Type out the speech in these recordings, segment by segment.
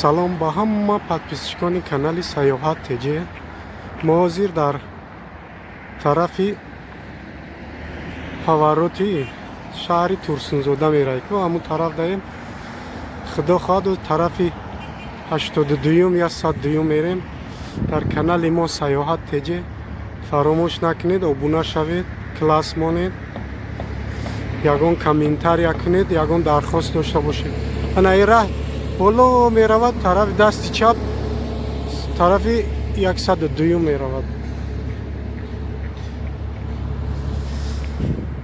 салом ба ҳама подписчикони канали сайёҳат ТЖ. мо ҳозир дар тарафи ҳавароти шаҳри Турсунзода меравем. ҳамун тараф даем худо хоҳад тарафи 82 я 102 мерем. дар канали мо сайёҳат ТЖ. фаромӯш накунед, обуна шавед, класс монед, ягон комментария кунед, ягон дархост дошта бошед. ана ин раҳ боло меравад, тарафи дасти чап тарафи 102 меравад.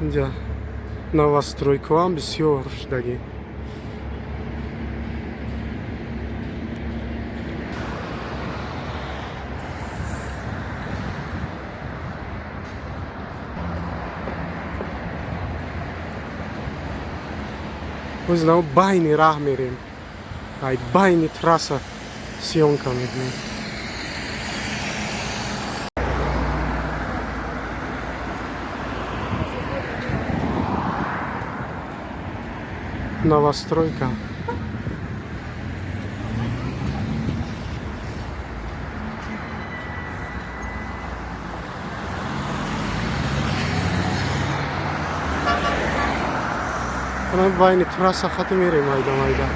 инҷа новостройкаам бисёр шудагӣ. Ознамо байни раҳ мерем. Ай байни трасса сиёнка мекунем. Новостройка. байни трасса хати мерем майда.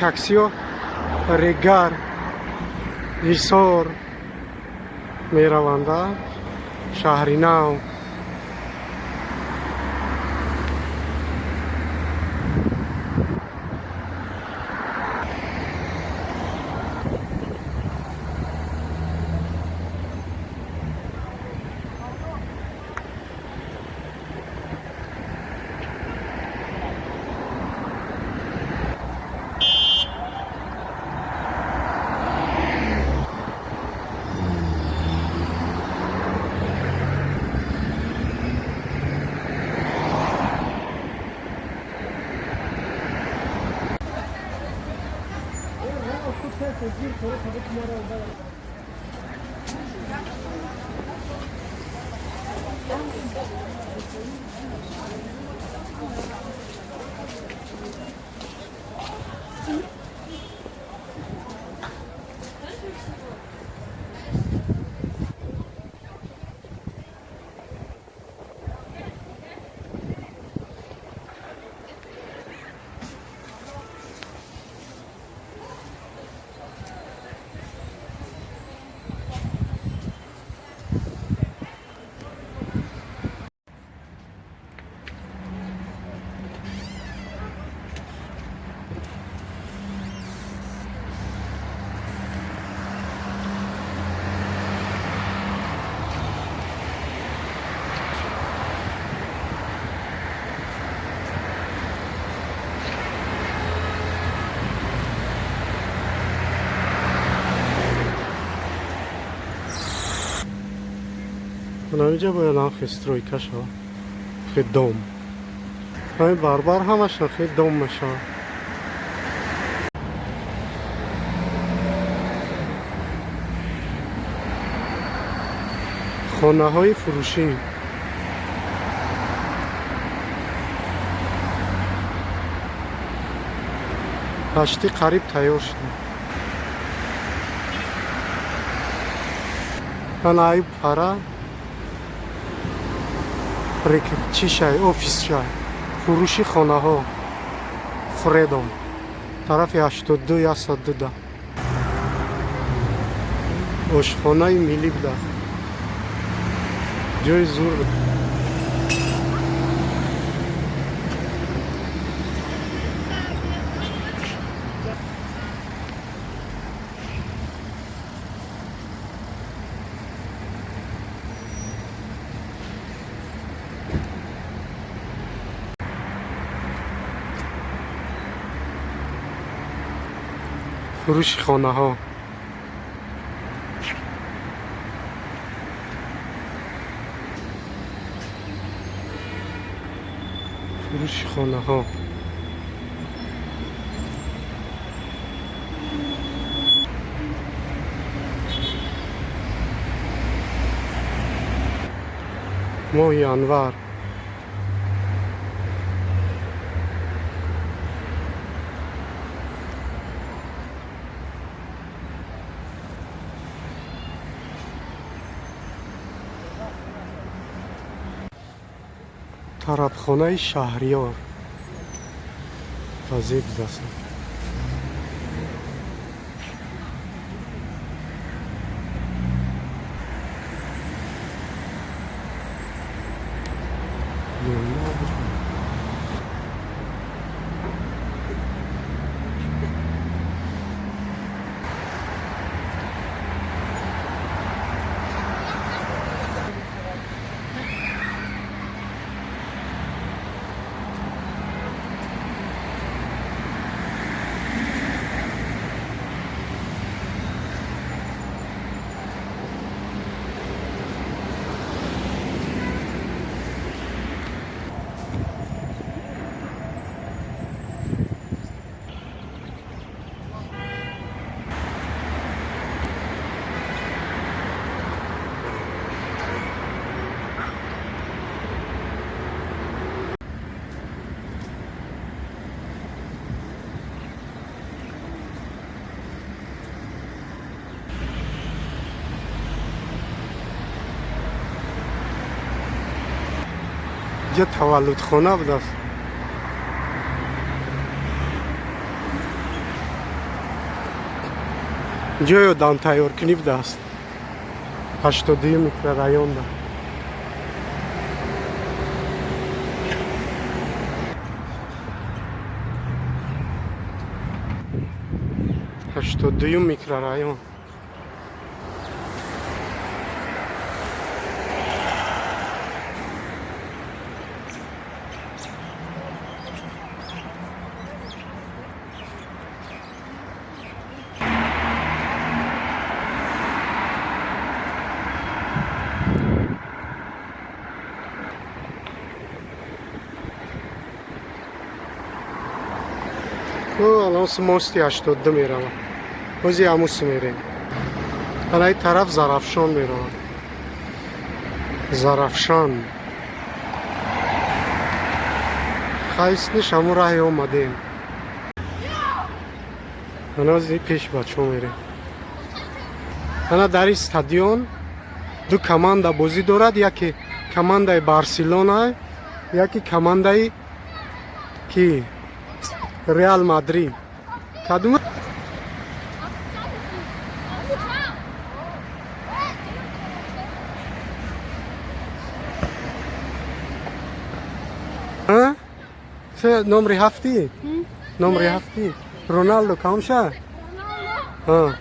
таксиҳо регар ҳисор мераванда шаҳри нав. Инҷа бояд ҳам стройка шавад. Хеле дом. ҳамин барбар ҳамашон хеле дом мешавад. хонаҳои фурӯшӣ. кашти қариб тайёр шуда. ана ай пара чӣ шай офис шай фурӯши хонаҳо фредом тарафи 82 я 102 ошхонаи миллӣ буда ҷои зур. فروش خانه ها. فروش خانه ها. ماه انور. طربخانه شهریار تازه بزرسن. اینجا تولد خانه بود است. اینجا یادم تیار کنی بود است. 82 میکرو رایون ده. میکرو رایون. الان شموستی 82 میرم. بازی هموس میریم. الان این طرف زرافشان میرم. زرافشان. خیستش همون راهی اومدیم. الان از این پیش بچه میریم. الان در این استادیون دو کمانده بازی دارد. یکی کمانده بارسلونا، یکی کمانده کی ریال مادرید. کدوم؟ ها؟ چه نمره هفتی؟ نمره هفتی؟ رونالدو کامشه؟ ها.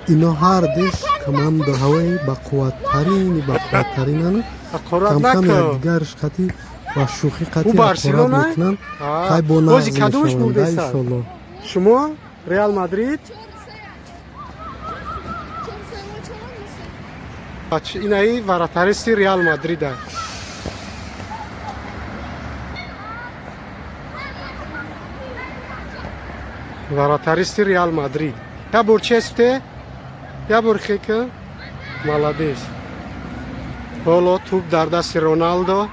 اینا هر دیش کمانده هوایی با قوت‌ترینن. کم کم دیگرش خطی و شوخی قطعی خورد میکنن. خیلی با نازی شونده ایشالله. شما؟ ریال مادرید؟ این ای وراتریستی ریال مادرید های. وراتریستی ریال مادرید. یا بور چسته؟ یا بور خیکه؟ مالادیس. حالا توپ در دست رونالدو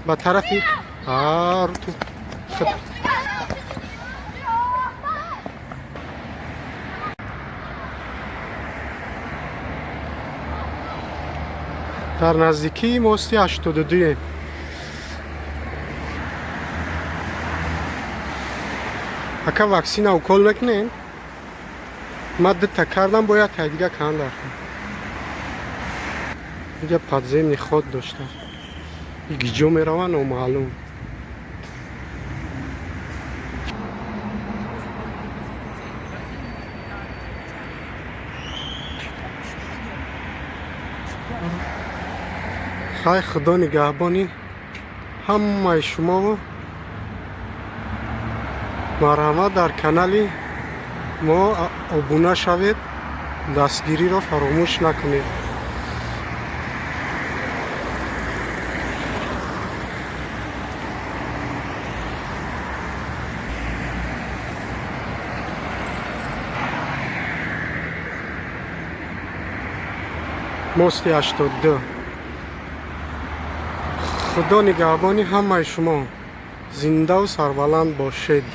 با طرفی توپ در نزدیکی موستی 82. اکا واکسین اوکل نکنین ماده تکردم باید دیگه کن دارم. اینجا پادزمین خود داشته. گیجو میروان و معلوم. خیلی خدا نگهبانی همه شما و مرحمت در کانالی мо обуна шавед, дастгириро фаромӯш накунед. мости 82. худо нигаҳбони ҳамаи шумо зиндаву сарбаланд бошед.